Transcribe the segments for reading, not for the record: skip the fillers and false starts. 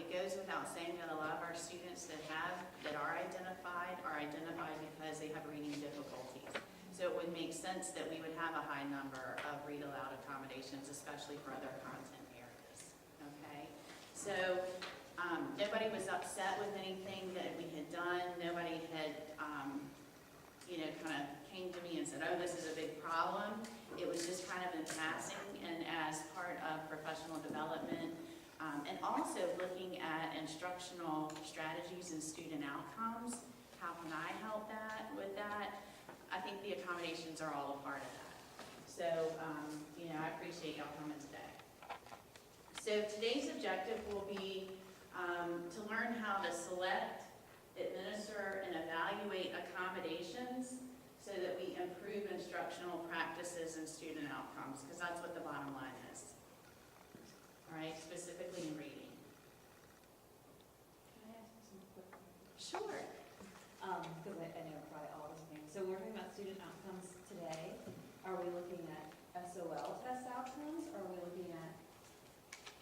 it goes without saying that a lot of our students that are identified because they have reading difficulties. So it would make sense that we would have a high number of read aloud accommodations, especially for other content areas, okay? So nobody was upset with anything that we had done. Nobody had, kind of came to me and said, oh, this is a big problem. It was just kind of in passing and as part of professional development, and also looking at instructional strategies and student outcomes. How can I help with that? I think the accommodations are all a part of that. So, I appreciate y'all coming today. So today's objective will be to learn how to select, administer, and evaluate accommodations so that we improve instructional practices and student outcomes, because that's what the bottom line is. All right, specifically in reading. Can I ask you some quick questions? Sure. Because I know probably all those things. So we're talking about student outcomes today. Are we looking at SOL test outcomes, or are we looking at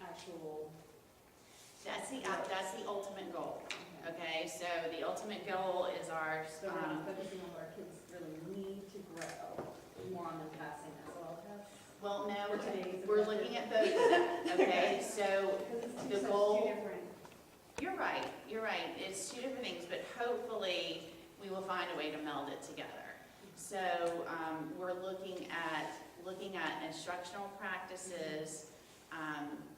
actual? That's the ultimate goal. Okay, so the ultimate goal is our. So we're not focusing on where kids really need to grow, more on them passing SOL tests? Well, no, we're looking at both of them. Okay, so the goal. You're right. It's two different things, but hopefully we will find a way to meld it together. So we're looking at instructional practices,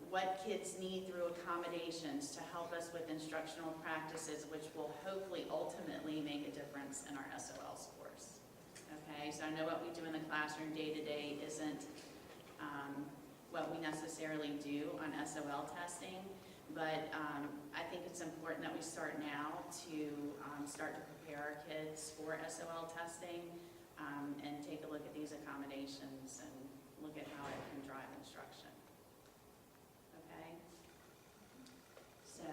what kids need through accommodations to help us with instructional practices, which will hopefully ultimately make a difference in our SOL scores. Okay, so I know what we do in the classroom day to day isn't what we necessarily do on SOL testing, but I think it's important that we start now to start to prepare our kids for SOL testing and take a look at these accommodations and look at how it can drive instruction. Okay? So,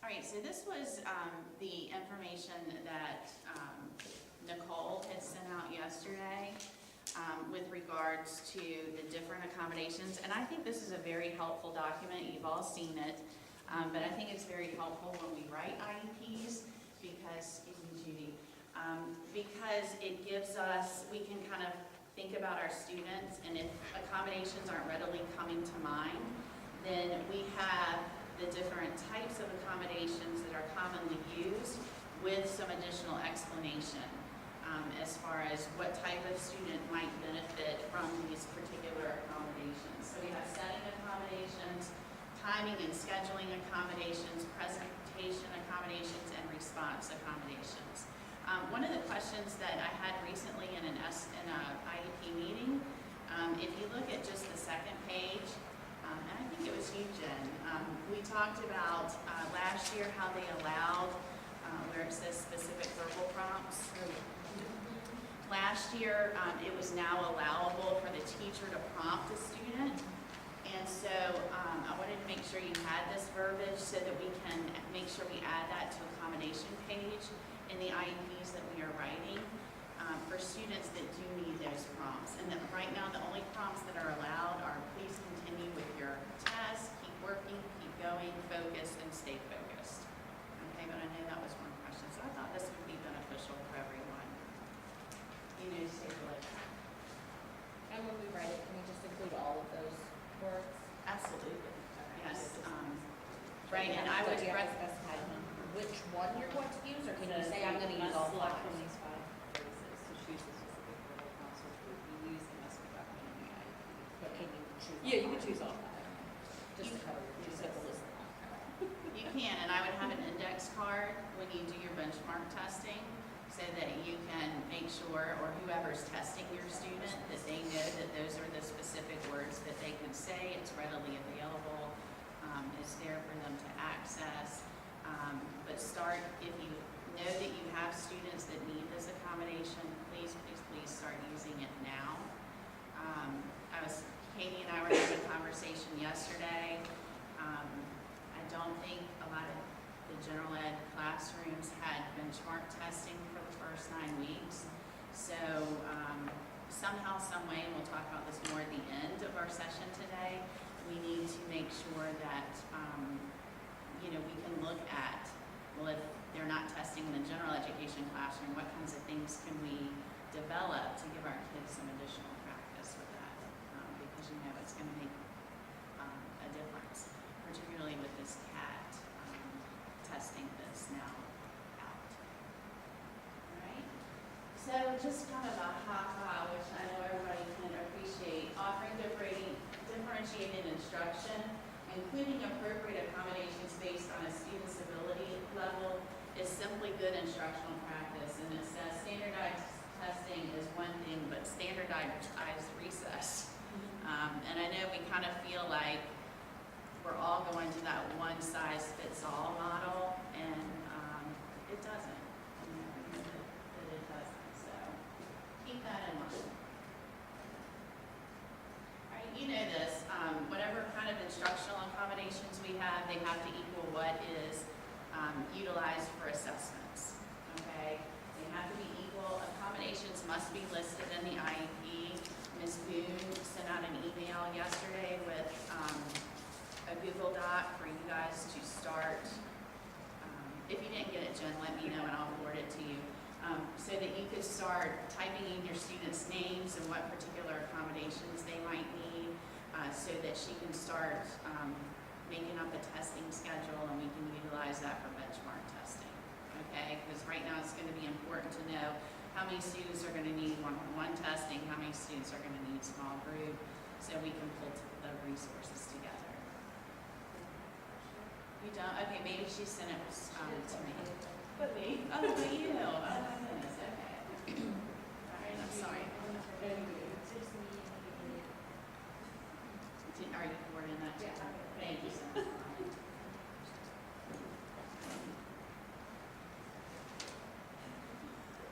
all right, so this was the information that Nicole had sent out yesterday with regards to the different accommodations. And I think this is a very helpful document. You've all seen it. But I think it's very helpful when we write IEPs because, excuse me, Judy, because it gives us, we can kind of think about our students, and if accommodations aren't readily coming to mind, then we have the different types of accommodations that are commonly used with some additional explanation as far as what type of student might benefit from these particular accommodations. So we have setting accommodations, timing and scheduling accommodations, presentation accommodations, and response accommodations. One of the questions that I had recently in an IEP meeting, if you look at just the second page, and I think it was you, Jen, we talked about last year how they allowed, where it says specific verbal prompts. Last year, it was now allowable for the teacher to prompt a student. And so I wanted to make sure you had this verbiage so that we can make sure we add that to accommodation page in the IEPs that we are writing for students that do need those prompts. And that right now, the only prompts that are allowed are please continue with your test, keep working, keep going, focus, and stay focused. Okay, but I know that was one question. So I thought this would be beneficial for everyone. Take a look. And when we write it, can we just include all of those words? Absolutely. Yes. Right, and I would specify which one you're going to use, or can you say I'm going to use all five? From these 5 phrases to choose the specific verbal prompts which we use and must be documented in the IEP. But can you choose? Yeah, you can choose all 5. Just to cover your Just have to list them all. You can, and I would have an index card when you do your benchmark testing so that you can make sure, or whoever's testing your student, that they know that those are the specific words that they can say. It's readily available. It's there for them to access. But start, if you know that you have students that need this accommodation, please start using it now. Katie and I were having a conversation yesterday. I don't think a lot of the general ed classrooms had benchmark testing for the first 9 weeks. So somehow, some way, and we'll talk about this more at the end of our session today, we need to make sure that, we can look at, well, if they're not testing in the general education classroom, what kinds of things can we develop to give our kids some additional practice with that? Because it's going to make a difference, particularly with this cat testing this now out. All right. So just kind of a ha-ha, which I know everybody can appreciate, offering differentiated instruction, including appropriate accommodations based on a student's ability level, is simply good instructional practice. And it says standardized testing is one thing, but standardized recess. And I know we kind of feel like we're all going to that one-size-fits-all model, and it doesn't. That it doesn't. So keep that in mind. All right, you know this. Whatever kind of instructional accommodations we have, they have to equal what is utilized for assessments. Okay, they have to be equal. Accommodations must be listed in the IEP. Ms. Boone sent out an email yesterday with a Google Doc for you guys to start. If you didn't get it, Jen, let me know and I'll forward it to you. So that you could start typing in your students' names and what particular accommodations they might need, so that she can start making up a testing schedule, and we can utilize that for benchmark testing. Okay, because right now it's going to be important to know how many students are going to need one-on-one testing, how many students are going to need small group, so we can pull the resources together. You don't? Okay, maybe she sent it to me. But me? Oh, but you. Oh, my goodness. Okay. All right, I'm sorry. Are you forwarding that to her? Thank you so much.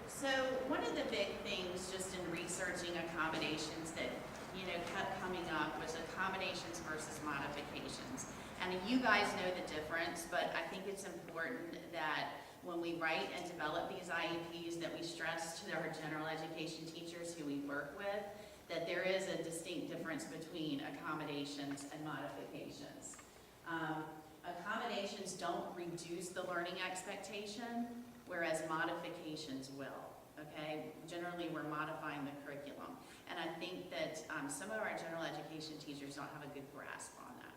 So one of the big things just in researching accommodations that kept coming up was accommodations versus modifications. And you guys know the difference, but I think it's important that when we write and develop these IEPs that we stress to our general education teachers who we work with that there is a distinct difference between accommodations and modifications. Accommodations don't reduce the learning expectation, whereas modifications will. Okay, generally we're modifying the curriculum. And I think that some of our general education teachers don't have a good grasp on that.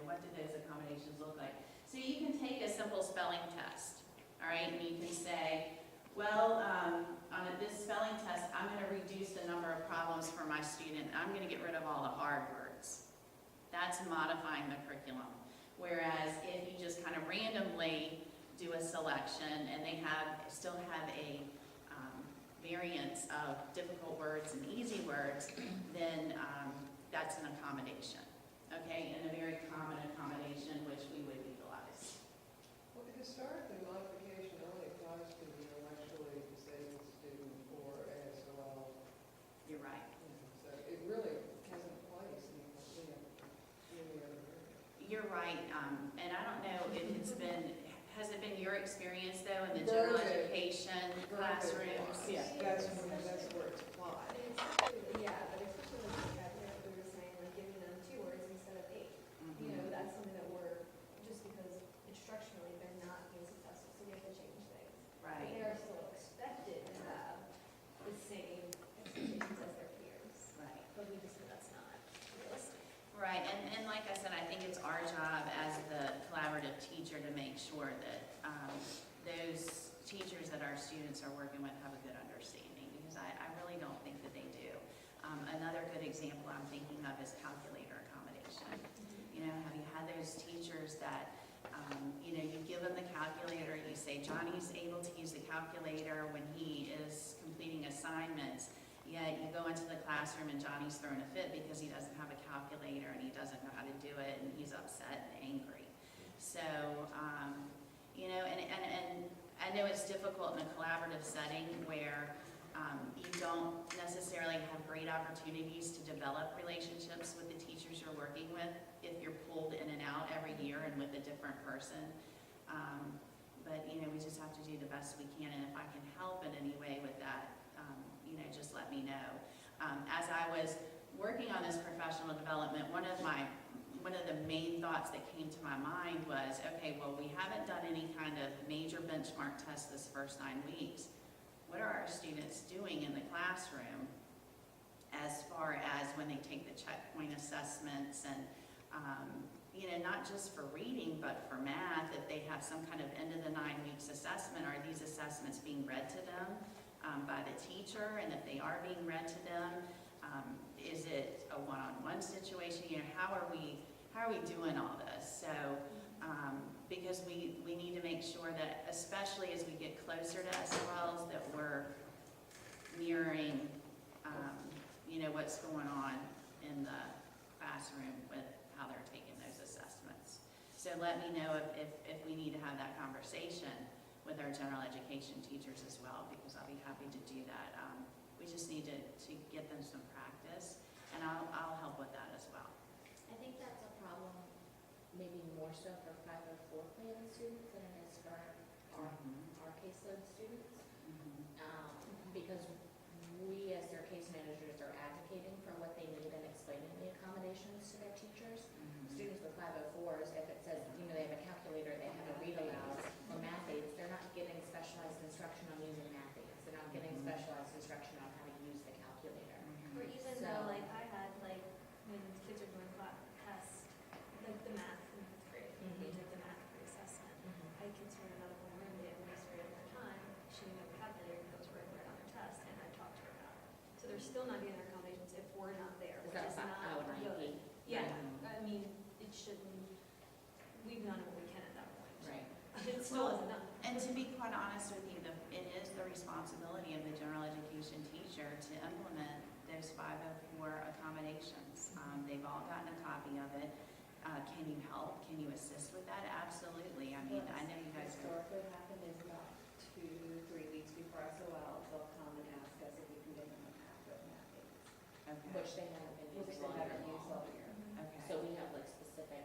What do those accommodations look like? So you can take a simple spelling test, all right, and you can say, well, on this spelling test, I'm going to reduce the number of problems for my student. I'm going to get rid of all the hard words. That's modifying the curriculum. Whereas if you just kind of randomly do a selection and they still have a variance of difficult words and easy words, then that's an accommodation. Okay, and a very common accommodation which we would utilize. Well, historically, modification only applies to the intellectually disabled student or ASOL. You're right. So it really hasn't placed in any other area. You're right, and I don't know if has it been your experience though in the general education classrooms? Yeah, that's where it's applied. Yeah, but especially with the vocabulary, we were saying, like giving them 2 words instead of 8. That's something that we're, just because instructionally they're not being successful, so we have to change things. But Right. they are still expected to have the same expectations as their peers. Right. But we just know that's not realistic. Right, and like I said, I think it's our job as the collaborative teacher to make sure that those teachers that our students are working with have a good understanding, because I really don't think that they do. Another good example I'm thinking of is calculator accommodation. Have you had those teachers that, you give them the calculator, you say, Johnny's able to use the calculator when he is completing assignments, yet you go into the classroom and Johnny's throwing a fit because he doesn't have a calculator and he doesn't know how to do it and he's upset and angry. So, and I know it's difficult in a collaborative setting where you don't necessarily have great opportunities to develop relationships with the teachers you're working with if you're pulled in and out every year and with a different person. But, we just have to do the best we can, and if I can help in any way with that, just let me know. As I was working on this professional development development, one of the main thoughts that came to my mind was, okay, well, we haven't done any kind of major benchmark test this first 9 weeks. What are our students doing in the classroom as far as when they take the checkpoint assessments and, not just for reading, but for math, if they have some kind of end of the 9 weeks assessment, are these assessments being read to them by the teacher? And if they are being read to them, is it a one-on-one situation? How are we doing all this? So, because we need to make sure that, especially as we get closer to SOLs, that we're mirroring, what's going on in the classroom with how they're taking those assessments. So let me know if we need to have that conversation with our general education teachers as well, because I'll be happy to do that. We just need to get them some practice, and I'll help with that as well. I think that's a problem, maybe more so for 504 plan students than it is for our caseload students. Because we, as their case managers, are advocating for what they need and explaining the accommodations to their teachers. Students with 504s, if it says, they have a calculator, they have a read aloud, or math aids, they're not getting specialized instruction on using math aids. They're not getting specialized instruction on how to use the calculator. Or even though, like, I had, like, when kids are doing tests, like the math in 5th grade, we did the math pre-assessment. I had kids from another room, the administrator at the time, she knew the calculator, goes right on their test, and I talked to her about it. So they're still not getting their accommodations if we're not there, Is which that is not an good. IEP? Yeah, I mean, it shouldn't, we've done what we can at that point. Right. It still isn't enough. And to be quite honest with you, it is the responsibility of the general education teacher to implement those 504 accommodations. They've all gotten a copy of it. Can you help? Can you assist with that? Absolutely. I mean, I know you guys are. Historically, what happened is about 2-3 weeks before SOL, they'll come and ask us if we can get them a packet of math aids, Okay. Which they haven't been which used they all haven't year used long. all year. Okay. So we have like specific,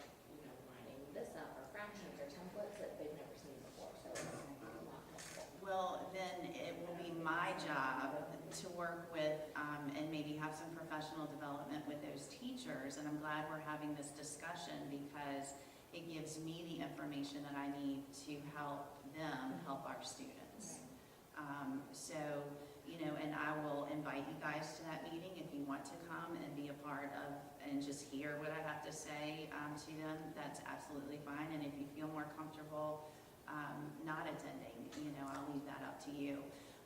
lining this up or fractions or templates that they've never seen before, so it's not helpful. Well, then it will be my job to work with and maybe have some professional development with those teachers. And I'm glad we're having this discussion because it gives me the information that I need to help them help our students. So, and I will invite you guys to that meeting if you want to come and be a part of and just hear what I have to say to them. That's absolutely fine. And if you feel more comfortable not attending, I'll leave that up to you.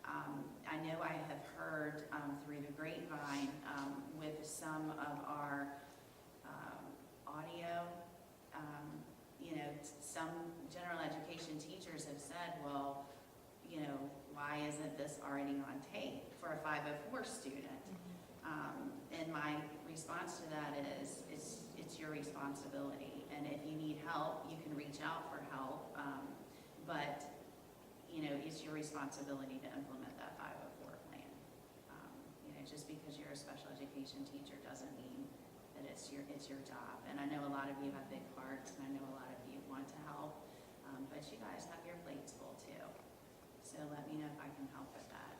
I know I have heard through the grapevine with some of our audio, some general education teachers have said, well, why isn't this already on tape for a 504 student? And my response to that is, it's your responsibility. And if you need help, you can reach out for help. But it's your responsibility to implement that 504 plan. Just because you're a special education teacher doesn't mean that it's your job. And I know a lot of you have big hearts, and I know a lot of you want to help, but you guys have your plates full too. So let me know if I can help with that.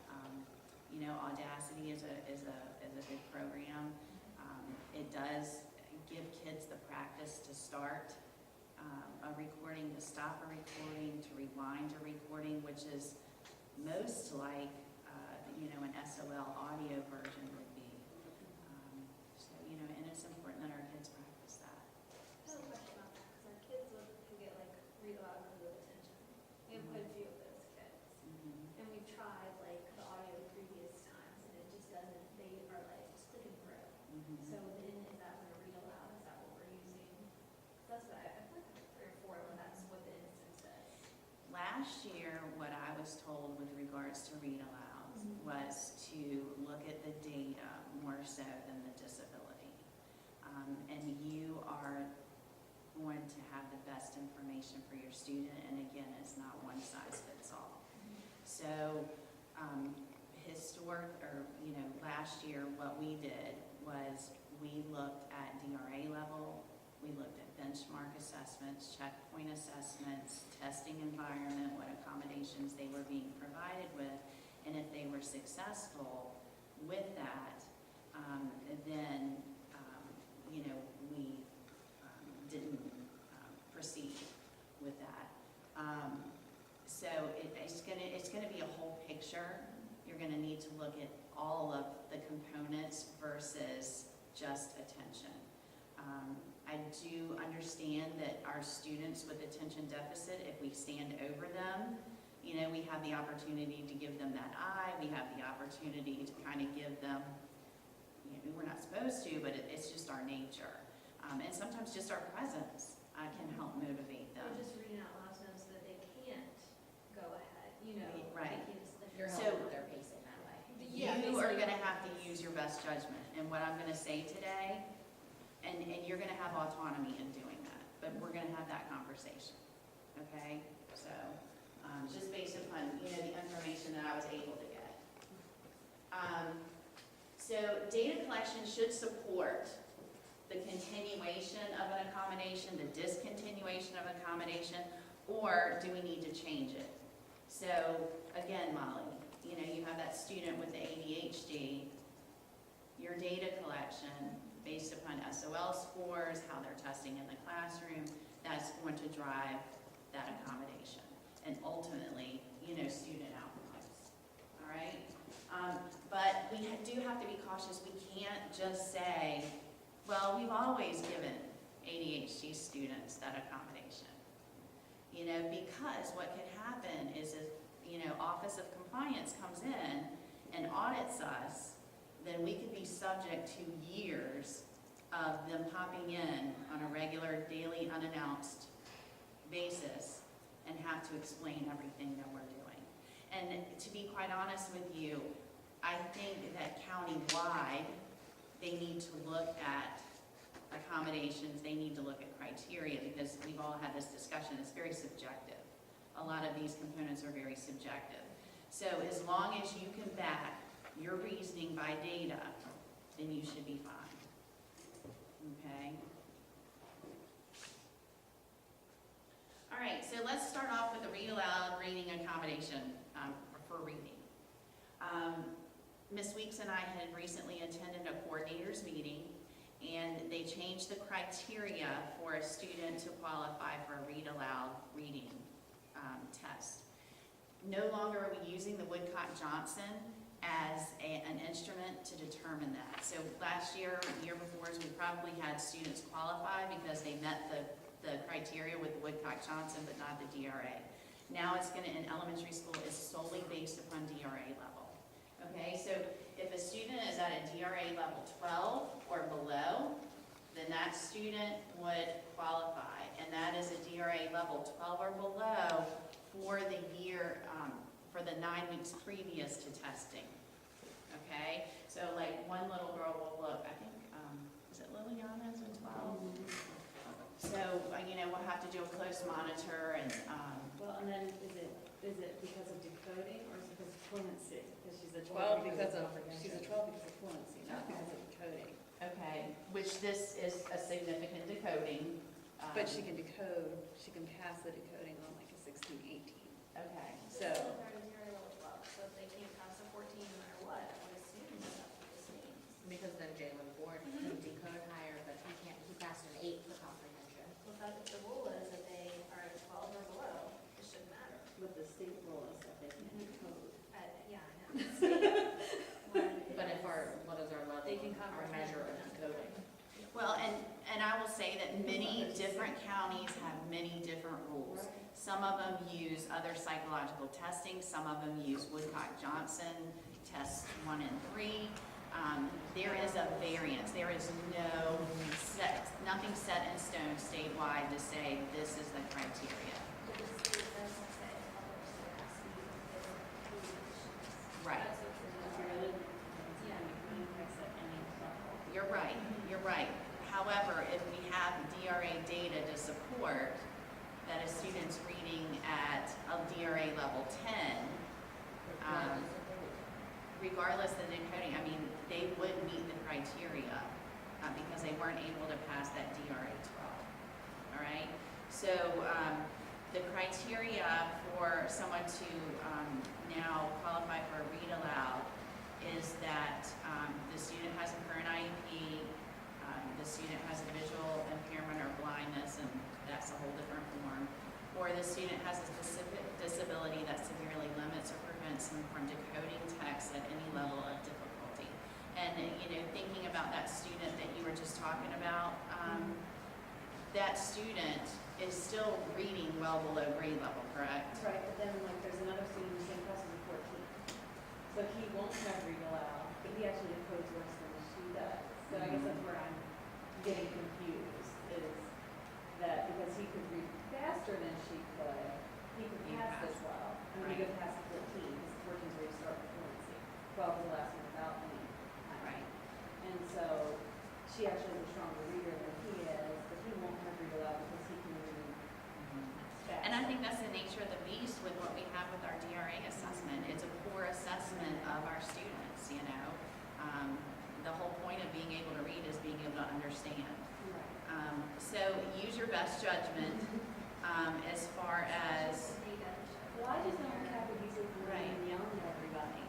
Audacity is a good program. It does give kids the practice to start a recording, to stop a recording, to rewind a recording, which is most like, an SOL audio version would be. And it's important that our kids practice that. I have a question about that, because our kids who get read aloud and good attention. We have quite a few of those kids. And we've tried the audio previous times, and it just doesn't, they are just clicking through. So then is that when read aloud, is that what we're using? That's what I feel like 3 or 4 when that's what the instance is. Last year, what I was told with regards to read alouds was to look at the data more so than the disability. And you are going to have the best information for your student, and again, it's not one size fits all. So last year what we did was we looked at DRA level, we looked at benchmark assessments, checkpoint assessments, testing environment, what accommodations they were being provided with, and if they were successful with that, then look at all of the components versus just attention. I do understand that our students with attention deficit, if we stand over them, you know, we have the opportunity to give them that eye, we have the opportunity to kind of give them, you know, we're not supposed to, but it's just our nature. And sometimes just our presence can help motivate them. Or just reading out loud to them so that they can't go ahead, you know. Right. they can't- You're So- helping with their pacing that way. Yeah, You are basically. gonna have to use your best judgment, and what I'm gonna say today, and you're gonna have autonomy in doing that, but we're gonna have that conversation, okay? So, just based upon, you know, the information that I was able to get. So data collection should support the continuation of an accommodation, the discontinuation of an accommodation, or do we need to change it? So, again, Molly, you know, you have that student with the ADHD, your data collection, based upon SOL scores, how they're testing in the classroom, that's going to drive that accommodation, and ultimately, you know, student outcomes, all right? But we do have to be cautious. We can't just say, well, we've always given ADHD students that accommodation. You know, because what could happen is if, you know, Office of Compliance comes in and audits us, then we could be subject to years of them popping in on a regular, daily, unannounced basis and have to explain everything that we're doing. And to be quite honest with you, I think that county-wide, they need to look at accommodations, they need to look at criteria, because we've all had this discussion, it's very subjective. A lot of these components are very subjective. So as long as you can back your reasoning by data, then you should be fine. Okay? All right, so let's start off with the read aloud reading accommodation for reading. Ms. Weeks and I had recently attended a coordinators meeting, and they changed the criteria for a student to qualify for a read aloud reading test. No longer are we using the Woodcock-Johnson as an instrument to determine that. So last year, year before, we probably had students qualify because they met the criteria with the Woodcock-Johnson, but not the DRA. Now it's gonna, in elementary school, is solely based upon DRA level. Okay, so if a student is at a DRA level 12 or below, then that student would qualify, and that is a DRA level 12 or below for the year, for the 9 weeks previous to testing. Okay, so like one little girl will look, I think, is it Liliana's in 12? So, you know, we'll have to do a close monitor and, Well, and then is it because of decoding or is it because of fluency? Because she's a 12 12 because of she's a 12 because of fluency, not Okay. because of decoding. okay, which this is a significant decoding. But she can decode, she can pass the decoding on like a 16, 18. Okay, So, They're at 0 level 12, so if they can't pass a 14 no matter what, I would assume that's what this means. Because then Jalen Ford can decode higher, but he can't, he passed an 8 for comprehension. Well, if that's what the rule is, that they are at 12 or below, it shouldn't matter. but the state rule is that they can decode. Yeah, I know. But if what is our level, They can our comprehend. measure of decoding? well, and I will say that many different counties have many different rules. Some of them use other psychological testing, some of them use Woodcock-Johnson, tests 1 and 3. There is a variance, there is nothing set in stone statewide to say this is the criteria. But the state doesn't say public school has to be deviations. Right. That's what you're doing. You're right, you're right. However, if we have DRA data to support that a student's reading at a DRA level 10, regardless of the decoding, I mean, they would meet the criteria because they weren't able to pass that DRA 12. All right? So the criteria for someone to now qualify for a read aloud is that the student has a current IEP, the student has a visual impairment or blindness, and that's a whole different form, or the student has a specific disability that severely limits or prevents them from decoding text at any level of difficulty. And, thinking about that student that you were just talking about, that student is still reading well below grade level, correct? Right, but then like there's another student in the same class who's 14. So he won't have read aloud, but he actually decodes worse than she does. So I guess that's where I'm getting confused, is that because he could read faster than she could, he could pass as well. I mean, he could pass 14, because 14 is where you start with fluency. 12 is the last one without any time. Right. And so she actually is a stronger reader than he is, but he won't have read aloud because he can read fast. And I think that's the nature of the beast with what we have with our DRA assessment. It's a poor assessment of our students, The whole point of being able to read is being able to understand. Right. So use your best judgment as far as, Well, I just don't want Kathy Beasley coming Right. in and yelling at everybody.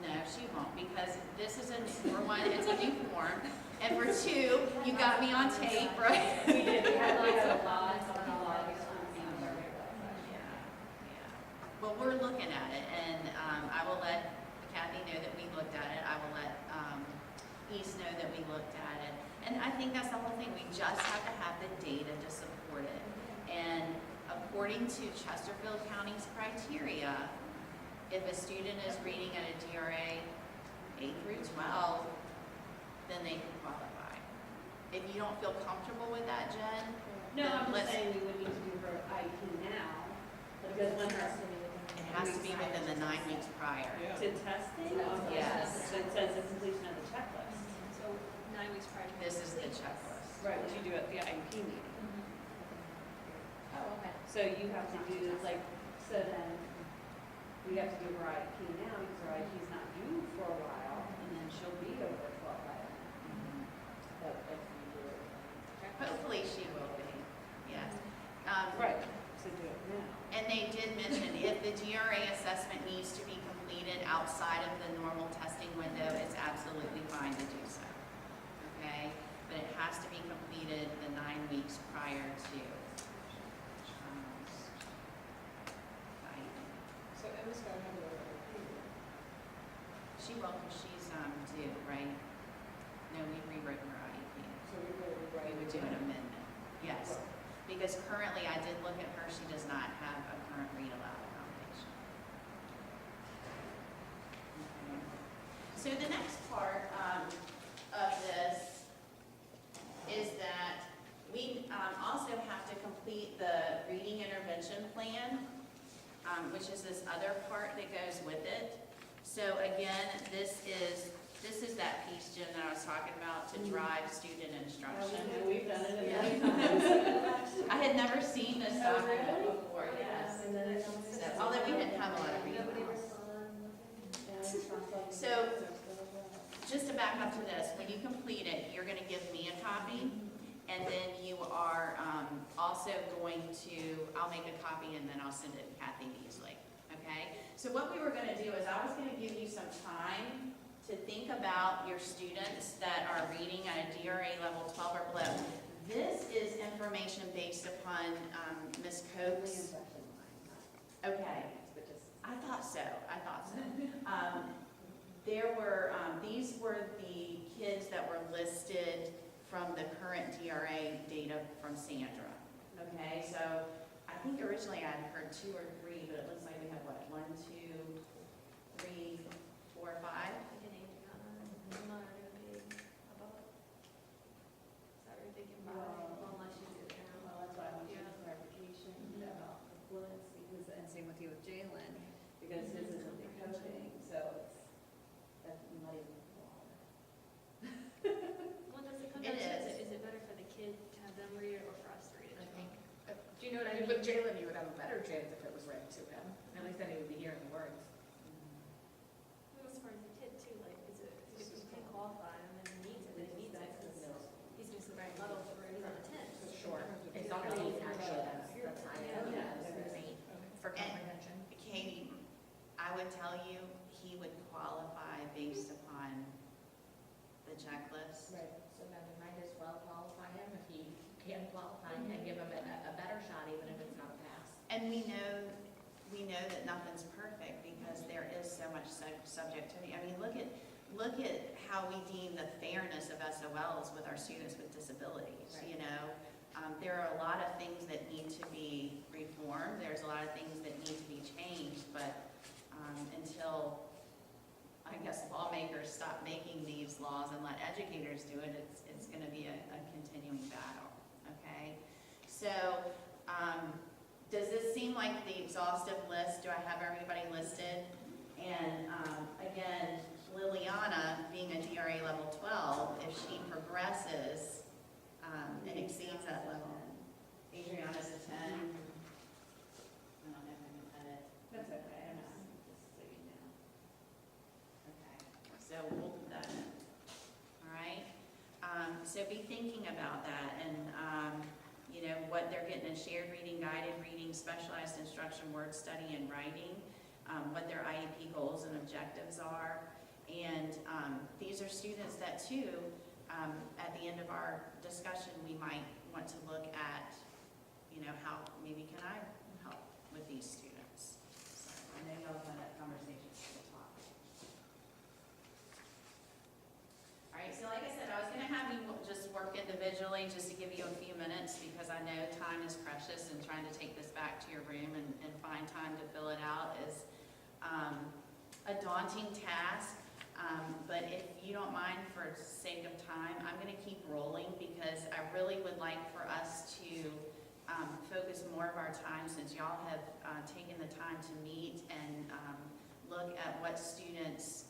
no, she won't, because this is for one, it's a new form, and for two, you got me on tape, right? We did, we had a lot of Well, we're looking at it, and I will let Kathy know that we looked at it. I will let East know that we looked at it. And I think that's the whole thing. We just have to have the data to support it. And according to Chesterfield County's criteria, if a student is reading at a DRA 8 through 12, then they can qualify. If you don't feel comfortable with that, Jen, No, then I'm just let's- saying we would need to do her IEP now, because when her, it has to be within the 9 weeks prior. Yeah. to testing? Yes. So it says the completion of the checklist. So 9 weeks prior to. This is the checklist. Right, which you do at the IEP meeting. Oh, okay. So you have to do, like, so then, we have to do her IEP now, because her IEP is not due for a while, and then she'll be over 12 by then. But if we do it. Hopefully she will be, yes. Right, to do it now. And they did mention if the GRA assessment needs to be completed outside of the normal testing window, it's absolutely fine to do so. Okay? But it has to be completed the 9 weeks prior to. So Emma's got to have another opinion. She will, because she's due, right? No, we've rewritten her IEP. So we're going to rewrite. We would do an amendment, yes. Because currently, I did look at her, she does not have a current read aloud accommodation. Okay. So the next part of this is that we also have to complete the reading intervention plan, which is this other part that goes with it. So again, this is that piece, Jim, that I was talking about to drive student instruction. We've done it a Yeah. million times. I had never seen this Oh, document really? before, yes. And then it comes. So, although we didn't have a lot of reading. Nobody responds. So- Just to back up to this, when you complete it, you're gonna give me a copy, and then you are also going to, I'll make a copy and then I'll send it to Kathy Beasley, okay? So what we were gonna do is I was gonna give you some time to think about your students that are reading at a DRA level 12 or below. This is information based upon Ms. Coates. Okay. I thought so. There were, these were the kids that were listed from the current DRA data from Sandra. Okay, so I think originally I had heard 2 or 3, but it looks like we have what, 1, 2, 3, 4, 5? Like an age not gonna be above. Is that what you're thinking about? Well, Unless she's in there. Well, that's why I want Yeah. clarification about the fluency, because, and same with you with Jalen, because his isn't decoding, so that's muddy the water. Well, does it come It down to, is. is it better for the kid to have them read it or for us to read it? I think, Do you know what I mean? with Jalen, you would have a better chance if it was read to him. At least then he would be hearing the words. Well, as far as the kid too, like, is it, if we can qualify him and he needs it, then he needs it, 'cause he's just the right level to where he's on a 10. Sure. It's not gonna be actually, that's high. Yeah. For And- comprehension. Katie, I would tell you, he would qualify based upon the checklist. Right, so then we might as well qualify him if he can qualify and give him a better shot even if it's not a pass. And we know we know that nothing's perfect because there is so much subjectivity. I mean, look at how we deem the fairness of SOLs with our students with disabilities, Right. you know? There are a lot of things that need to be reformed, there's a lot of things that need to be changed, but until, I guess, lawmakers stop making these laws and let educators do it, it's gonna be a continuing battle, okay? So, does this seem like the exhaustive list? Do I have everybody listed? And again, Liliana, being a DRA level 12, if she progresses and exceeds that level. Adriana's a 10. I don't know if I can cut it. That's okay, I'm just so you know. Okay, so we'll put that in. All right? So be thinking about that and, you know, what they're getting in shared reading, guided reading, specialized instruction, word study, and writing, what their IEP goals and objectives are. And these are students that, too, at the end of our discussion, we might want to look at, you know, how maybe can I help with these students? So I know y'all have had that conversation at the top. All right, so like I said, I was gonna have you just work individually just to give you a few minutes because I know time is precious and trying to take this back to your room and find time to fill it out is a daunting task. But if you don't mind, for sake of time, I'm going to keep rolling because I really would like for us to focus more of our time, since y'all have taken the time to meet and look at what students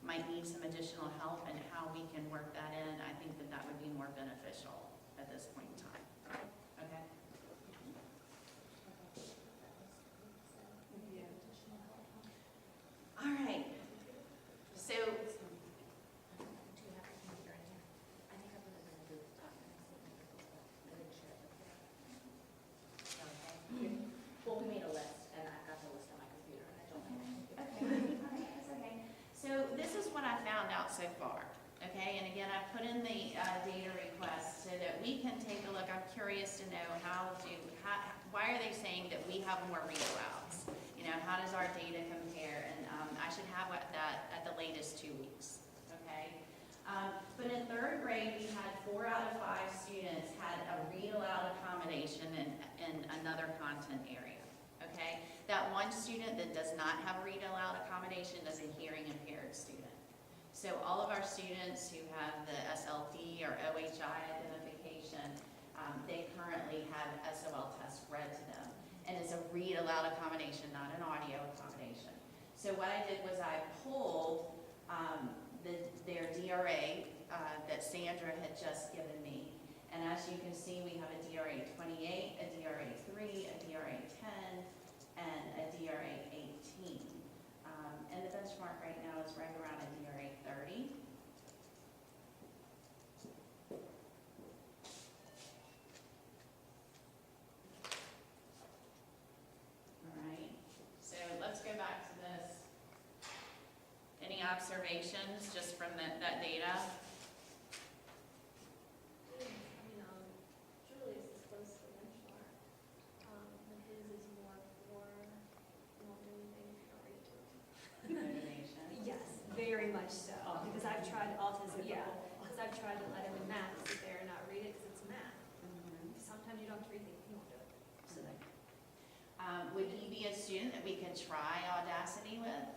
might need some additional help and how we can work that in. I think that that would be more beneficial at this point in time. Okay? All right. So, Do you have a computer in here? I think I'm gonna do the documents. I didn't share it with you. Okay. Well, we made a list, and I've got the list on my computer, and I don't have it. okay, all right, that's okay. So this is what I found out so far, okay? And again, I put in the data request so that we can take a look. I'm curious to know why are they saying that we have more read-alouds? You know, how does our data compare? And I should have that at the latest 2 weeks, okay? But in third grade, we had 4 out of 5 students had a read-aloud accommodation in another content area, okay? That one student that does not have a read-aloud accommodation is a hearing-impaired student. So all of our students who have the SLP or OHI identification, they currently have SOL tests read to them. And it's a read-aloud accommodation, not an audio accommodation. So what I did was I pulled their DRA that Sandra had just given me. And as you can see, we have a DRA 28, a DRA 3, a DRA 10, and a DRA 18. And the benchmark right now is right around a DRA 30. All right, so let's go back to this. Any observations just from that data? Julius is close to the benchmark, but his is more for not doing anything if you don't read it to him. Motivation. Yes, very much so, because I've tried autism, Yeah. because I've tried to let him in math, sit there and not read it, because it's math. Mhm. Sometimes you don't have to read things, you won't do it, so then. Would he be a student that we could try Audacity with?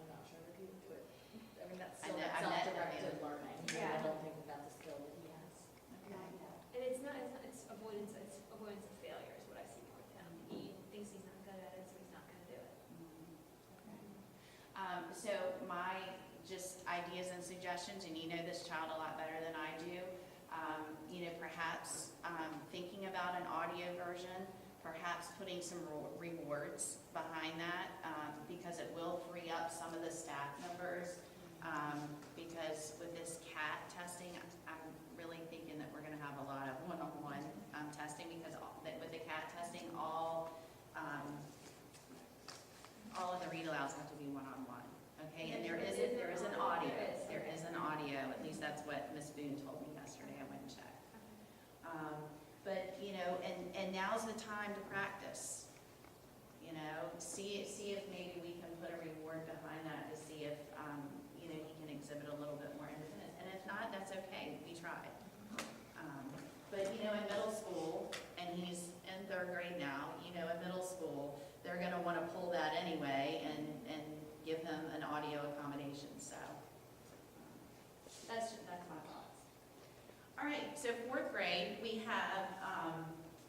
I'm not sure that he would do it. I mean, that's I still know- that I met self-directed him. learning. Yeah. I don't think that that's a skill that he has. And it's avoidance of failure is what I see more with him. He thinks he's not good at it, so he's not gonna do it. So my just ideas and suggestions, and you know this child a lot better than I do, you know, perhaps thinking about an audio version, perhaps putting some rewards behind that, because it will free up some of the staff members. Because with this CAT testing, I'm really thinking that we're gonna have a lot of one-on-one testing, because with the CAT testing, all of the read-alouds have to be one-on-one, okay? And there is an audio, at least that's what Ms. Boone told me yesterday, I went and checked. But, you know, and now's the time to practice. fourth grade, we have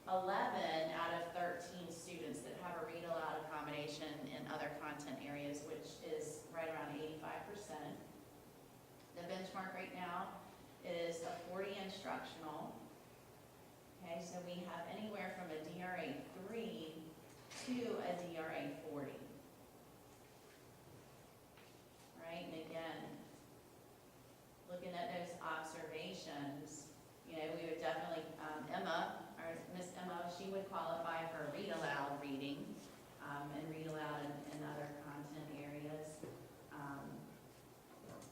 11 out of 13 students that have a read aloud accommodation in other content areas, which is right around 85%. The benchmark right now is a 40 instructional. Okay, so we have anywhere from a DRA 3 to a DRA 40. Right, and again, looking at those observations, you know, we would definitely, Emma, or Miss Emma, she would qualify for read aloud reading, and read aloud in other content areas.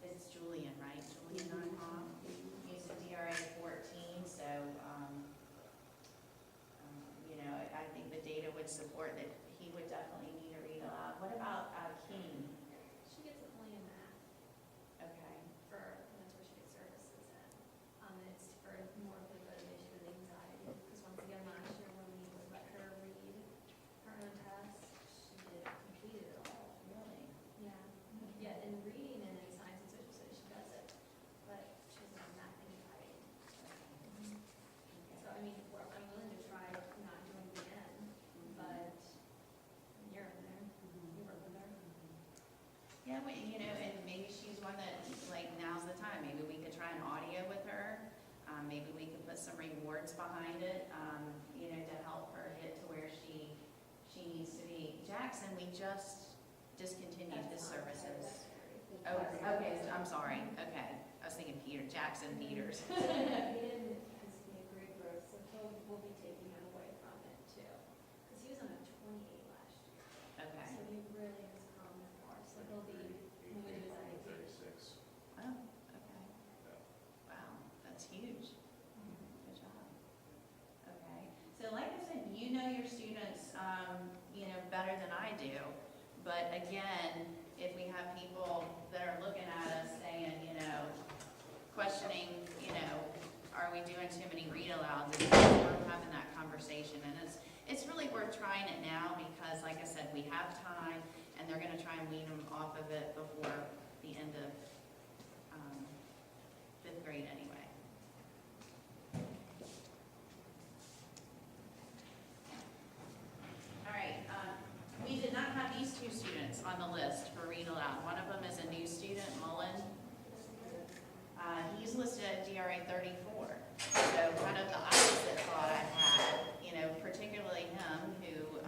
It's Julian, right? Julian, he's a DRA 14, so, you know, I think the data would support that he would definitely need a read aloud. What about Keen? She gets it only in math Okay. for, that's where she gets services in. It's for more of the motivation and anxiety, because once again, last year when we would let her read her own test, she did complete it all. Really? Yeah. Yeah, in reading and in science and social studies, she does it, but she doesn't have math anxiety. So, I mean, I'm willing to try not doing the end, but you're in there, you work with her. Yeah, you know, and maybe she's one that, like, now's the time. Maybe we could try an audio with her. Maybe we could put some rewards behind it, you know, to help her get to where she needs to be. Jackson, we just discontinued his services. Oh, okay, I'm sorry. Okay. I was thinking Jackson Peters. Hayden has made great growth, so we'll be taking him away from it too. Because he was on a 28 last year. Okay. So he really has come far, so he'll be moving his IEP. 36. Oh, okay. Wow, that's huge. Good job. Okay. So like I said, you know your students, you know, better than I do. But again, if we have people that are looking at us saying, you know, questioning, you know, are we doing too many read alouds? We're having that conversation, and it's really worth trying it now because, like I said, we have time, and they're going to try and wean them off of it before the end of fifth grade anyway. All right, we did not have these two students on the list for read aloud. One of them is a new student, Mullen. He's listed at DRA 34. So kind of the opposite thought I had, you know, particularly him who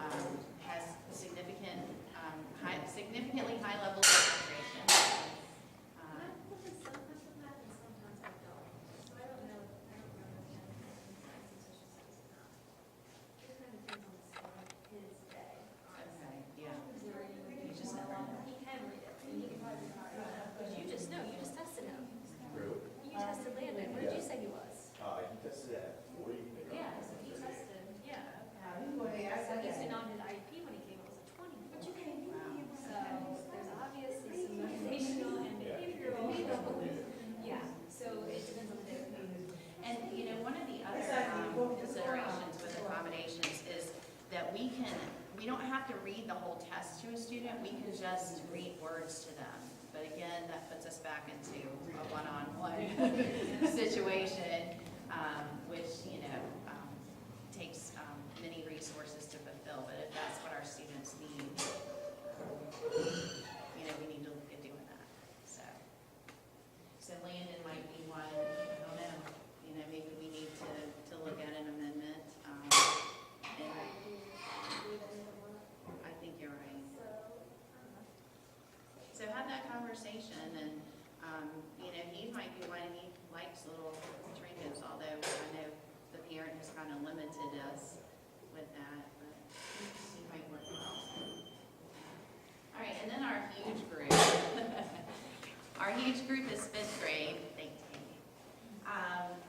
has significantly high levels of concentration. I look at sometimes with math and sometimes I don't. So I don't know if he has science and social studies or not. It kind of depends on the scale of his day, honestly. Okay, yeah. Is there any way You he just can never know. He can read it, and he can probably read it. Because you just tested him. Really? You tested Landon. What did you say he was? He tested at 40. Yeah, so he tested, yeah. Okay. So he stood on his IEP when he came, it was a 20. But you can't So there's obviously some motivational and behavioral. Yeah, so it depends on the day. And, you know, one of the other considerations with accommodations is that we don't have to read the whole test to a student, we can just read words to them. But again, that puts us back into a one-on-one situation, which, you know, takes many resources to fulfill. But if that's what our students need, you know, we need to look at doing that. So Landon might be one, I don't know, you know, maybe we need to look at an amendment. And I think you're right. So have that conversation, and, you know, he might be one, he likes little trinkets, although I know the parent has kind of limited us with that, but he might work well. All right, and then our huge group. Our huge group is fifth grade, thank you.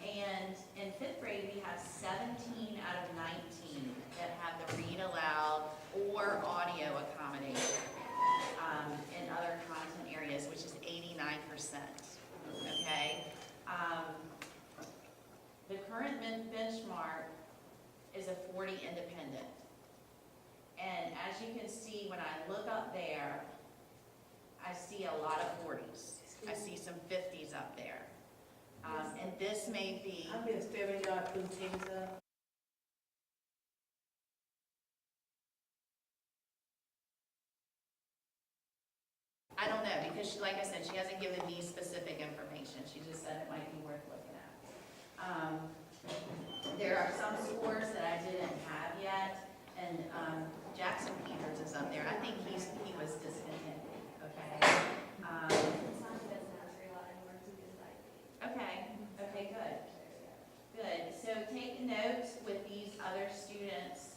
And in fifth grade, we have 17 out of 19 that have the read aloud or audio accommodation in other content areas, which is 89%. Okay? The current benchmark is a 40 independent. And as you can see, when I look up there, I see a lot of 40s. I see some 50s up there. And this may be, I've been staring y'all through things up. I don't know, because she, like I said, she hasn't given me specific information. She just said it might be worth looking at. There are some scores that I didn't have yet, and Jackson Peters is up there. I think he was discontented, okay? Santi doesn't have to rely anymore to do his IP. Okay, good. Good, so take notes with these other students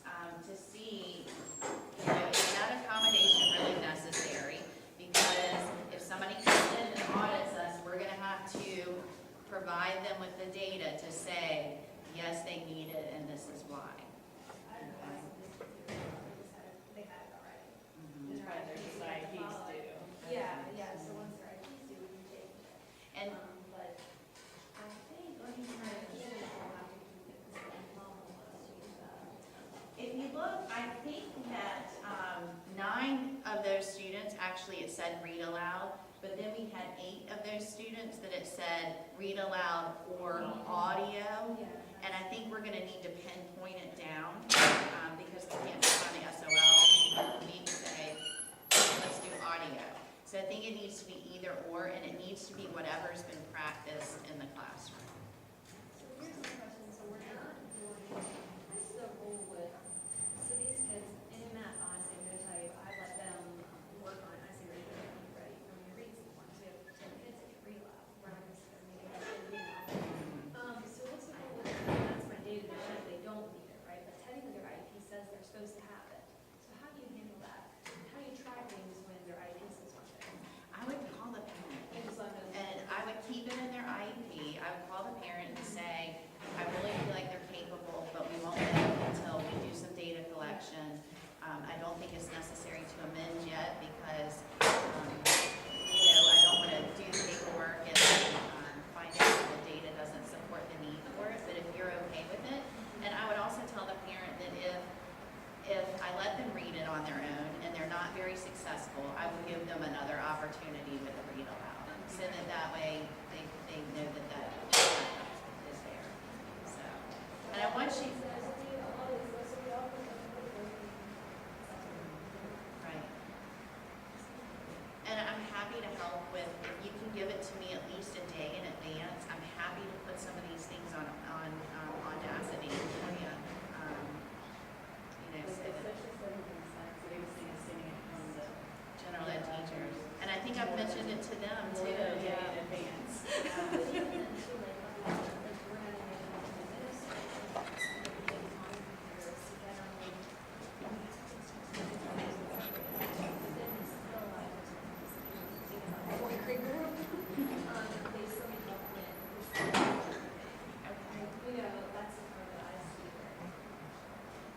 to see, you know, is that accommodation really necessary? Because if somebody comes in and audits us, we're gonna have to provide them with the data to say, yes, they need it and this is why. I don't know why some districts do it, they had it already. Mhm. And their IPs do. Yeah, so once their IPs do, we can change it. And But I think, let me try to, we'll have to keep it, because the mom will let us use that. if you look, I think that 9 of those students, actually it said read aloud, but then we had 8 of those students that it said read aloud or audio. Yeah. And I think we're gonna need to pinpoint it down, because we can't just find the SOL. We need to say, let's do audio. So I think it needs to be either or, and it needs to be whatever's been practiced in the classroom. So here's the question, so we're not doing, what's the rule with, so these kids, in math, honestly, I'm gonna tell you, I let them work on it, I say, ready, ready, for me to read some more, so we have 10 kids that can read aloud, we're not gonna sit there and make it up. So what's the rule with, that's my data, they don't need it, right, but technically their IP says they're supposed to have it, so how do you handle that? How do you track things when their IP says one thing? I would call the parent, And just let them. and I would keep it in their IEP. I would call the parent and say, I really feel like they're capable, but we won't know until we do some data collection. I don't think it's necessary to amend yet because, you know, I don't want to do the paperwork and find out that the data doesn't support the need for it, but if you're okay with it. And I would also tell the parent that if I let them read it on their own and they're not very successful, I would give them another opportunity with the read aloud. So that way they know that that is there. So, and I want you, right. And I'm happy to help with, if you can give it to me at least a day in advance, I'm happy to put some of these things on Audacity for you. You know, so that general ed teachers. And I think I've mentioned it to them too, in advance.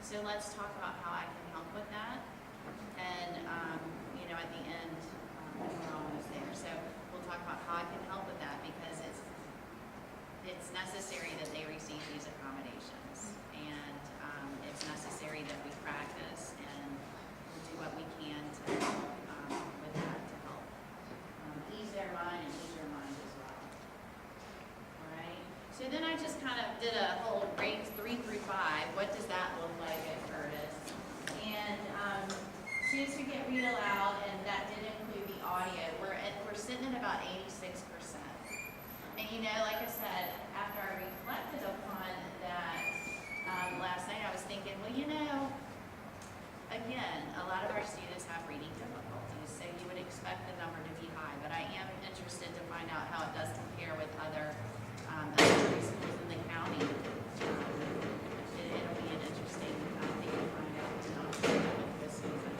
So let's talk about how I can help with that. And, you know, at the end, we're almost there. So we'll talk about how I can help with that because it's necessary that they receive these accommodations. And it's necessary that we practice and we'll do what we can to with that to help ease their mind and ease your mind as well. All right. So then I just kind of did a whole grades 3 through 5. What does that look like at Curtis? And students who get read aloud, and that did include the audio. We're sitting at about 86%. And you know, like I said, after I reflected upon that last night, I was thinking, well, you know, again, a lot of our students have reading difficulties, so you would expect the number to be high. But I am interested to find out how it does compare with other elementary schools in the county. It'll be an interesting thing to find out with this season.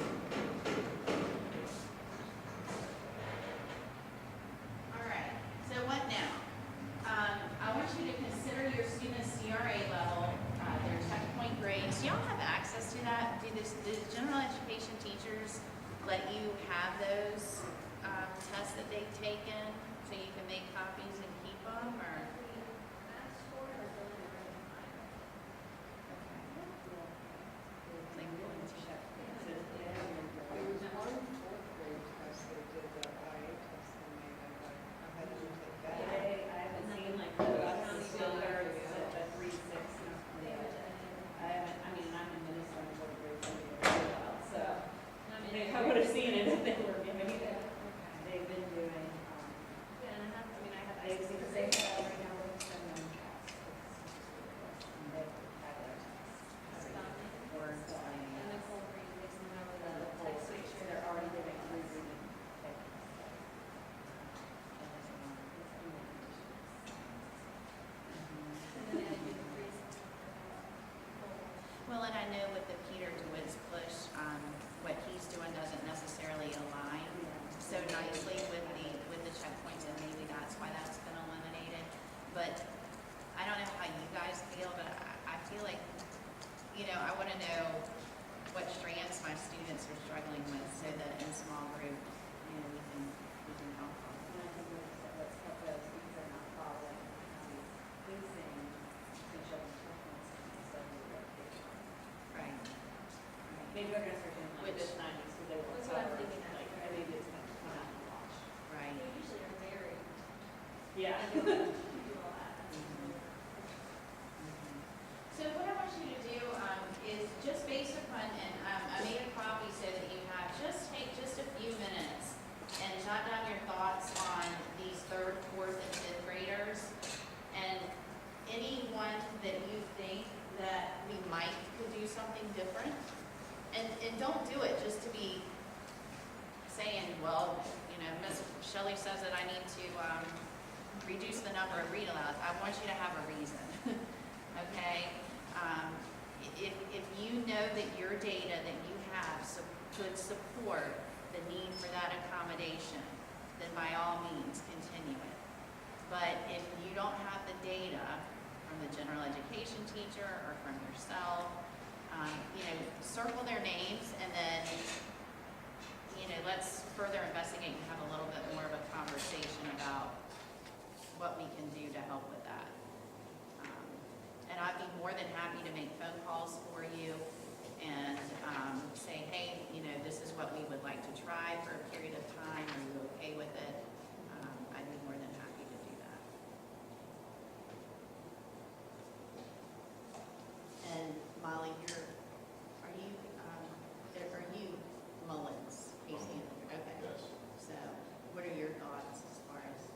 All right, so what now? I want you to consider your students' CRA level, their checkpoint grades. Do y'all have access to that? Do the general education teachers let you have those tests that they've taken so you can make copies and keep them, or? There was one fourth grade test they did, the IA test they made, I had to take that. I haven't seen like want to know what strands my students are struggling with so that in small group, you know, we can help them. And I think we just said, let's help those because they're not following, pacing, and showing preference instead of the education. Right. Maybe we're gonna start doing like Which- this 90s because they were That's what I'm covered, thinking, like, right. and maybe it's gonna come out and watch. Right. They usually are very, Yeah. do all that. Mhm. So what I want you to do is just based upon, and I made a copy so that you have, just take just a few minutes and jot down your thoughts on these third, fourth, and fifth graders, and anyone that you think that we might could do something different. And don't do it just to be saying, well, you know, Miss Shelly says that I need to reduce the number of read alouds. I want you to have a reason, okay? If you know that your data that you have could support the need for that accommodation, then by all means, continue it. But if you don't have the data from the general education teacher or from yourself, you know, circle their names and then, you know, let's further investigate and have a little bit more of a conversation about what we can do to help with that. And I'd be more than happy to make phone calls for you and say, hey, you know, this is what we would like to try for a period of time. Are you okay with it? I'd be more than happy to do that. And Molly, are you Mullins? Casey? Okay. Yes. So what are your thoughts as far as?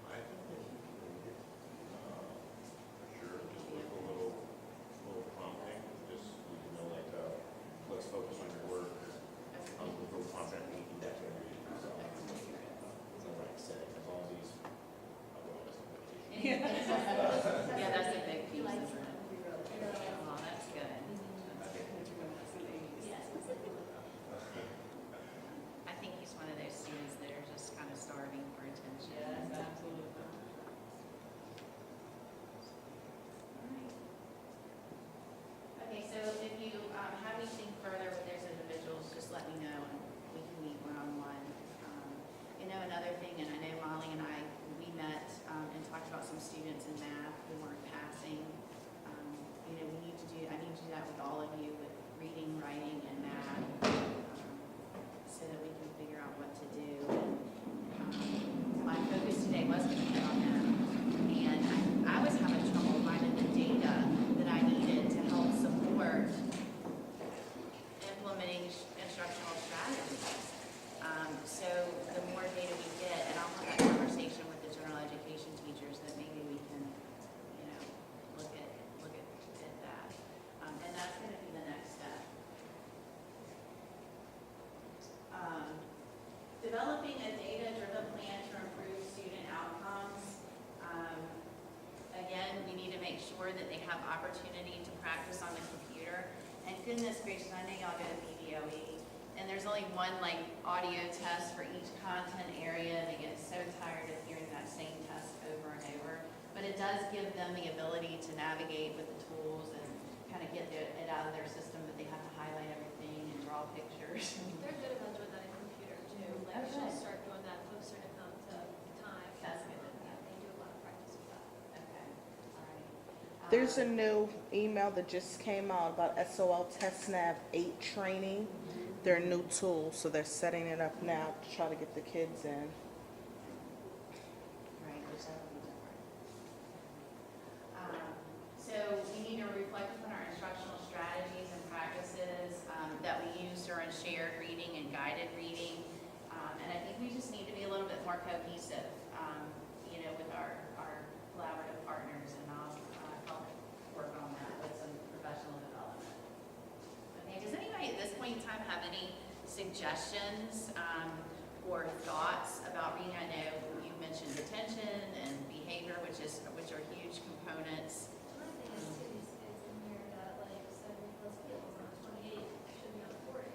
I think that you can get, for sure, just with a little prompting, just, you know, like, let's focus on your work. With a little prompting, we can definitely read it yourself. It's the right setting, as long as he's, well, that's not vacation. Yeah, that's a big piece, Like, isn't it? Oh, that's good. Yes. I think he's one of those students that are just kind of starving for attention. Yes, absolutely. Alright. Okay, so if you have anything further with those individuals, just let me know and we can meet one-on-one. You know, another thing, and I know Molly and we met and talked about some students in math who weren't passing. You know, I need to do that with all of you with reading, writing, and math, so that we can figure out what to do. And, my focus today was going to be on them, and I was having trouble finding the data that I needed to help support implementing instructional strategies. So the more data we get, and I'll have that conversation with the general education teachers, that maybe we can, you know, look at that. And that's going to be the next step. Developing a data-driven plan to improve student outcomes. Again, we need to make sure that they have opportunity to practice on the computer. And goodness gracious, I know y'all go to BDOE, and there's only one like audio test for each content area. They get so tired of hearing that same test over and over. But it does give them the ability to navigate with the tools and kind of get it out of their system, that they have to highlight everything and draw pictures. They're good about doing that in computer too, like Okay. she'll start doing that closer to come to time. That's good. Yeah, they do a lot of practice with that. Okay, all right. There's a new email that just came out about SOL TestNav 8 training. Their new tool, so they're setting it up now to try to get the kids in. Right, which that would be different. So we need to reflect upon our instructional strategies and practices that we use during shared reading and guided reading. And I think we just need to be a little bit more cohesive, you know, with our collaborative partners, and I'll help work on that with some professional development. Okay, does anybody at this point in time have any suggestions or thoughts about reading? I know you mentioned attention and behavior, which are huge components. My thing is too, is in here that like 70 plus skills on 28 should be on 40.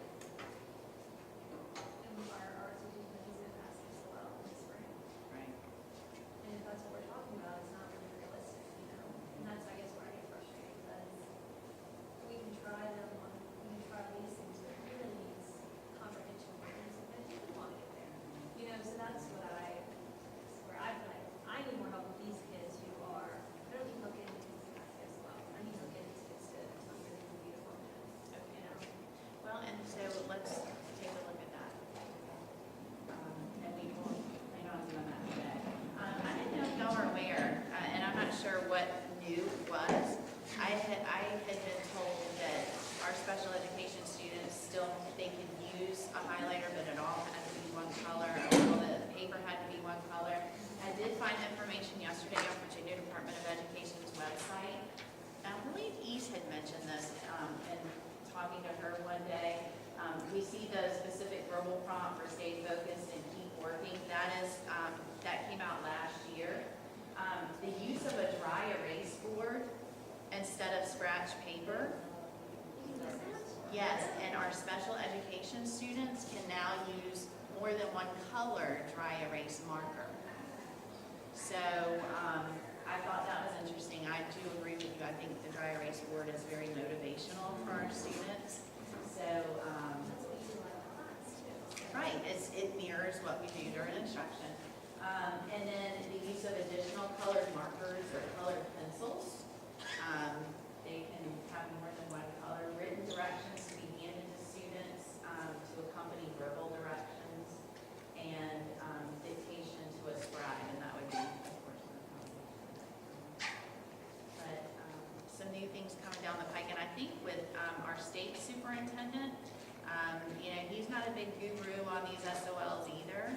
And our teachers that he's gonna pass this well in the spring. Right. And if that's what we're talking about, it's not really realistic, you know? And that's, I guess, where I get frustrated, because we new was, I had been told that our special education students still, they could use a highlighter, but it all had to be one color, all the paper had to be one color. I did find information yesterday on Virginia Department of Education's website. I believe East had mentioned this, in talking to her one day. We see the specific verbal prompt for stay focused and keep working. That is, that came out last year. The use of a dry erase board instead of scratch paper. Yes, and our special education students can now use more than one color dry erase marker. So, I thought that was interesting. I do agree with you. I think the dry erase board is very motivational for our students. So, That's what you do in our class too. right, it mirrors what we do during instruction. And then the use of additional colored markers or colored pencils. They can have more than one color. Written directions to be handed to students, to accompany verbal directions, and dictation to a scribe, and that would be, of course, the conversation. But some new things coming down the pike, and I think with our state superintendent, he's not a big guru on these SOLs either.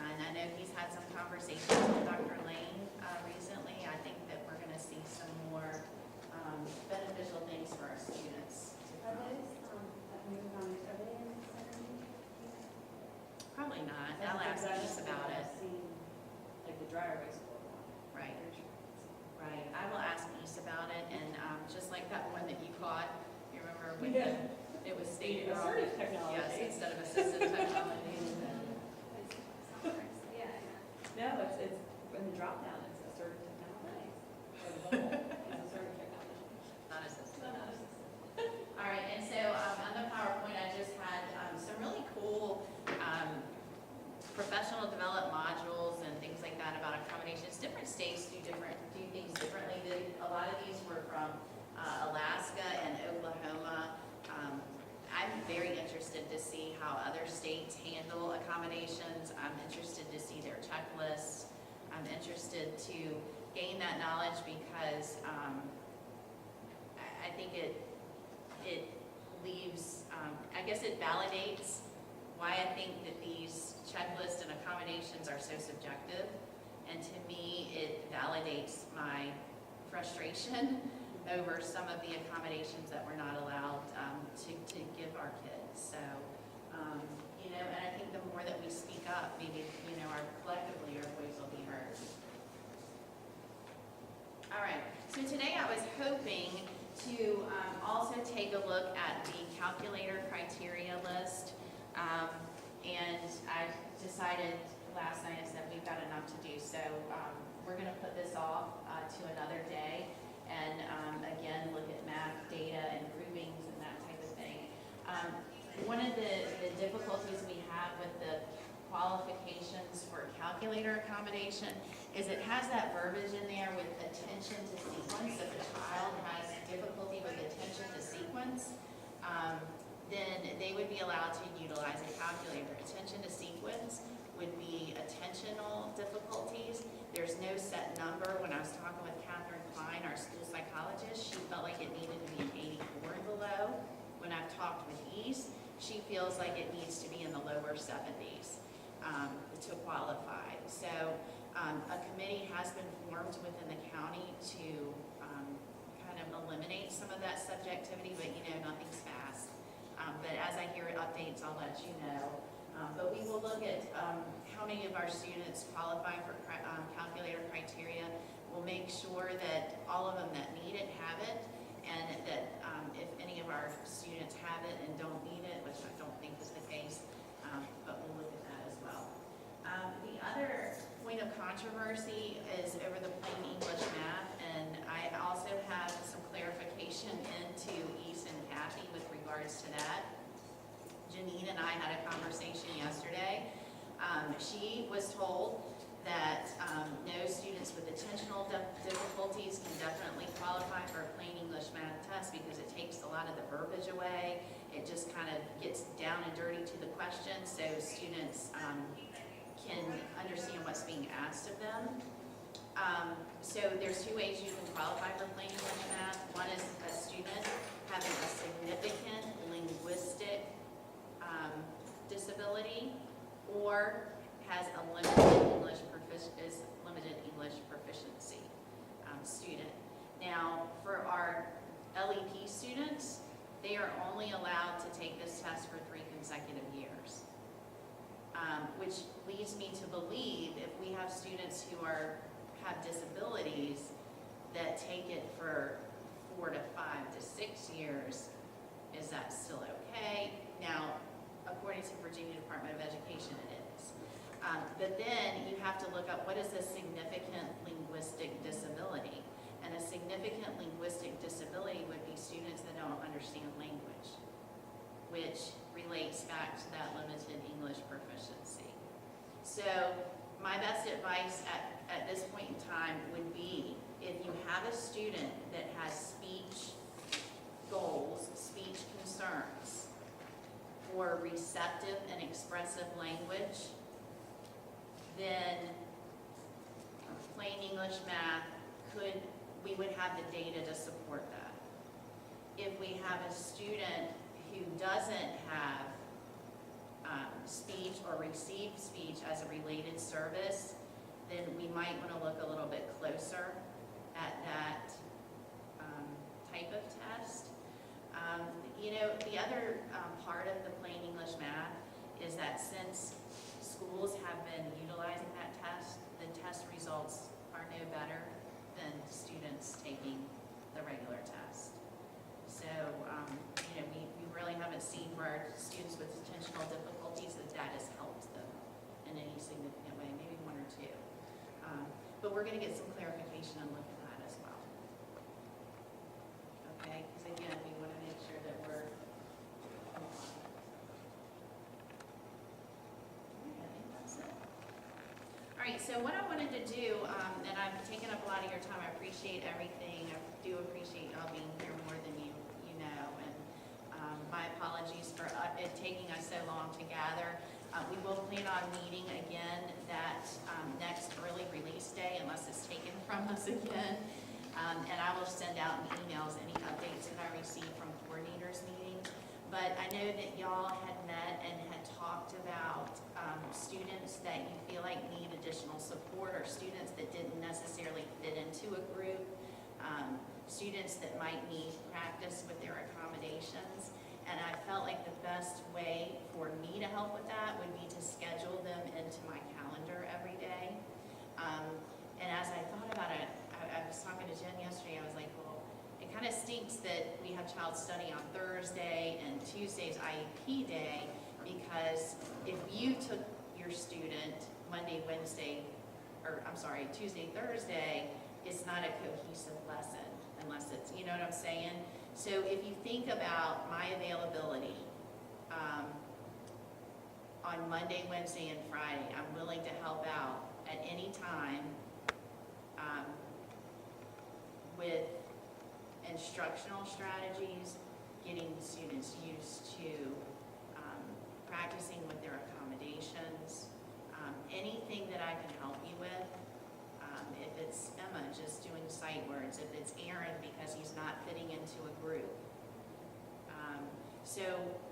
And I know he's had some conversations with Dr. Lane recently. I think that we're going to see some more beneficial things for our students. Are those, moving on, are they in second? Probably not. I'll ask Denise about it. Like the dry erase board one. Right. Right. I will ask Denise about it, and just like that one that you caught, you remember when it was stated wrong? Assertive technology. Yes, instead of assistive technology. Yeah, No, it's, in the drop down, it's assertive technology. Or the bubble is assertive technology. Not assistive. No, not assistive. All right, and so on the PowerPoint, I just had some really cool professional development modules and things like that about accommodations. Different states do things differently. A lot of these were from Alaska and Oklahoma. I'm very interested to see how other states handle accommodations. I'm interested to see their checklists. I'm interested to gain that knowledge because I think it leaves, I guess it validates why I think that these checklists and accommodations are so subjective. And to me, it validates my frustration over some of the accommodations that we're not allowed to give our kids. So, and I think the more that we speak up, maybe, collectively our voice will be heard. All right, so today I was hoping to also take a look at the calculator criteria list. And I decided last night, I said we've got enough to do, so we're going to put this off to another day and again look at math data and groupings and that type of thing. One of the difficulties we have with the qualifications for calculator accommodation is it has that verbiage in there with attention to sequence. If a child has difficulty with attention to sequence, then they would be allowed to utilize a calculator. Attention to sequence would be attentional difficulties. There's no set number. When I was talking with Catherine Klein, our school psychologist, she felt like it needed to be an 84 and below. When I've talked with East, she feels like it needs to be in the lower 70s to qualify. So a committee has been formed within the county to kind of eliminate some of that subjectivity, but nothing's fast. But as I hear updates, I'll let you know. But we will look at how many of our students qualify for calculator criteria. We'll make sure that all of them that need it have it, and that if any of our students have it and don't need it, which I don't think is the case, but we'll look at that as well. The other point of controversy is over the plain English math, and I also have some clarification into East and Kathy with regards to that. Janine and I had a conversation yesterday. She was told that no students with attentional difficulties can definitely qualify for a plain English math test because it takes a lot of the verbiage away. It just kind of gets down and dirty to the question so students can understand what's being asked of them. So there's two ways you can qualify for students, they are only allowed to take this test for 3 consecutive years. Which leads me to believe if we have students who have disabilities that take it for 4 to 5 to 6 years, is that still okay? Now, according to Virginia Department of Education, it is. But then you have to look up what is a significant linguistic disability. And a significant linguistic disability would be students that don't understand language, which relates back to that limited English proficiency. So my best advice at this point in time would be, if you have a student that has speech goals, speech concerns, or receptive and expressive language, then plain English math we would have the data to support that. If we have a student who doesn't have speech or receive speech as a related service, then we might want to look a little bit closer at that type of test. The other part of the plain English math is that since schools have been utilizing that test, the test results are no better than students taking the regular test. So, we really haven't seen for our students with attentional difficulties that has helped them in any significant way, maybe 1 or 2. But we're going to get some clarification and look at that as well. Okay, because again, we want to make sure that we're compliant. I think that's it. All right, so what I wanted to do, and I've taken up a lot of your time, I appreciate everything. I do appreciate y'all being here more than you know, and my apologies for it taking us so long to gather. We will plan on meeting again that next early release day, unless it's taken from us again. And I will send out in emails any updates that I receive from coordinators meetings. But I know that y'all had met and had talked about students that you feel like need additional support, or students that didn't necessarily fit into a group, students that might need practice with their accommodations. And I felt like the best way for me to help with that would be to schedule them into my calendar every day. And as I thought about it, I was talking to Jen yesterday, I was like, well, it kind of stinks that we have child study on Thursday and Tuesday's IEP day, because if you took your student Tuesday, Thursday, it's not a cohesive lesson unless it's, you know what I'm saying? So if you think about my availability on Monday, Wednesday, and Friday, I'm willing to help out at any time with instructional strategies, getting students used to practicing with their accommodations, anything that I can help you with. If it's Emma just doing sight words, if it's Aaron because he's not fitting into a group. So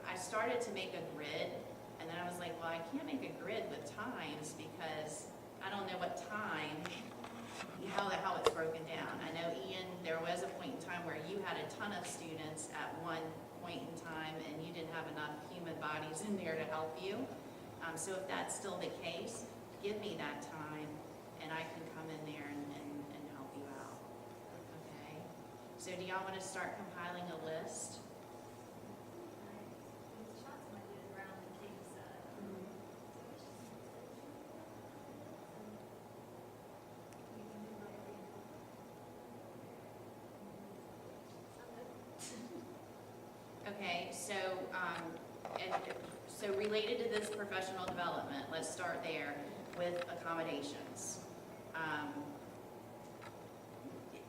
I started to make a grid, and then I was like, well, I can't make a grid with times because I don't know what time, how it's broken down. I know, Ian, there was a point in time where you had a ton of students at one point in time and you didn't have enough human bodies in there to help you. So if that's still the case, give me that time and I can come in there and help you out. Okay? So do y'all want to start compiling a list? Shots might get around the case. Okay, so related to this professional development, let's start there with accommodations.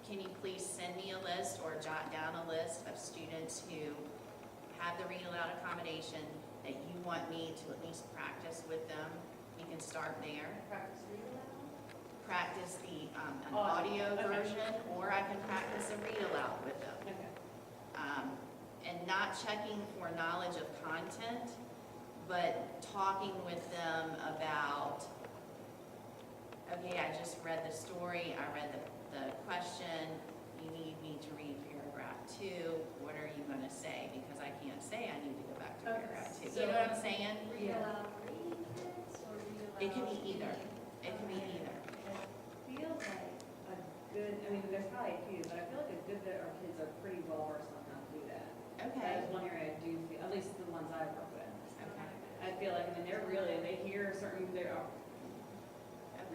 Can you please send me a list or jot down a list of students who have the read aloud accommodation that you want me to at least practice with them? We can start there. Practice read aloud? Practice the an Audio, audio okay. version, or I can practice a read aloud with them. Okay. And not checking for knowledge of content, but talking with them about, okay, I just read the story, I read the question, you need me to read paragraph 2, what are you can't say I need to go back to Okay, year grad too. so- You know what I'm saying? Were you allowed reading kids, or were you allowed? It can be either. It can be either. Feels like a good, I mean, there's probably a few, but I feel like a good bit of our kids are pretty well versed on how to do that. Okay. That is one area I do feel, at least the ones I've worked with. Okay. I feel like, I mean, they're really, they hear certain, they're,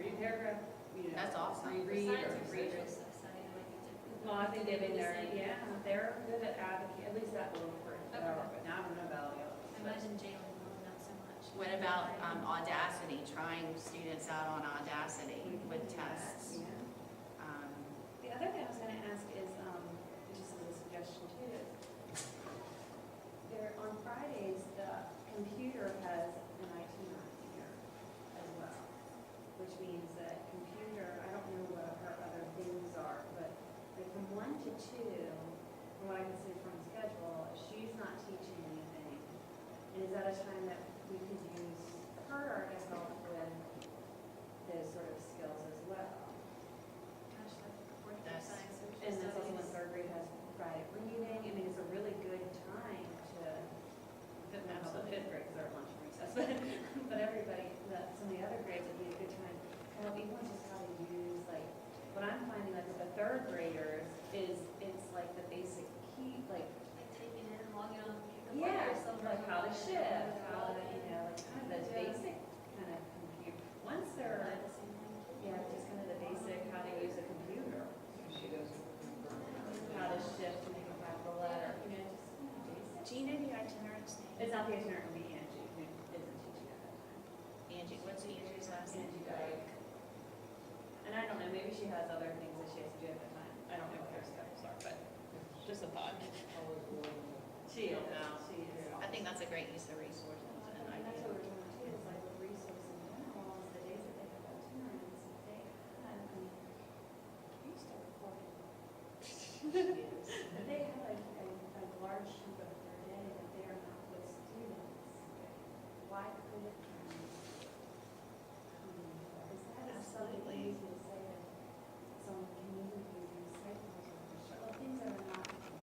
read a paragraph, you know. That's awesome. Reread or Besides read your it. social study, like you did. Well, I think they've been there, Same. yeah, they're good at advocating, at least that little group that I work with. Now, I don't know about all the others. I imagine Jalen will not so much. What about Audacity, trying students out on Audacity with tests? Yeah. The other thing I was gonna ask is, just as a suggestion too, is there, on Fridays, the computer has an itinerant here as well, which means that computer, I don't know what her other things are, but like from 1 to 2, from what I can see from the schedule, she's not teaching anything. And is that a time that we could use her to help with those sort of skills as well? Gosh, like fourth grade That's- science, social And that's also when studies. third grade has Friday reading. I mean, it's a really good time to, not the fifth grade because they're at lunch and recess, but everybody, some of the other grades would be a good time to help even just how to use, like, what I'm finding like with the third graders is it's like the basic key, like, Like taking in, logging on, yeah, like how to shift, how to, you know, like kind of the basic kind of computer. Once they're, yeah, just kind of the basic, how to use a computer. She doesn't remember. How to shift to make a capital letter, you know, just Do you know the itinerant's name? It's not the itinerant, it would be Angie, who isn't teaching at that time. Angie, what's Angie's last name? Angie Dyke. And I don't know, maybe she has other things that she has to do at the time. I don't know what her schedules are, but just a thought. Always willing to. She is, she is. I think that's a great use of resources and And that's what idea. we're doing too, is like with resources in general, is the days that they have itinerants, they have, I mean, you start recording. But they have a large chunk of their day that they are not with students. Why could it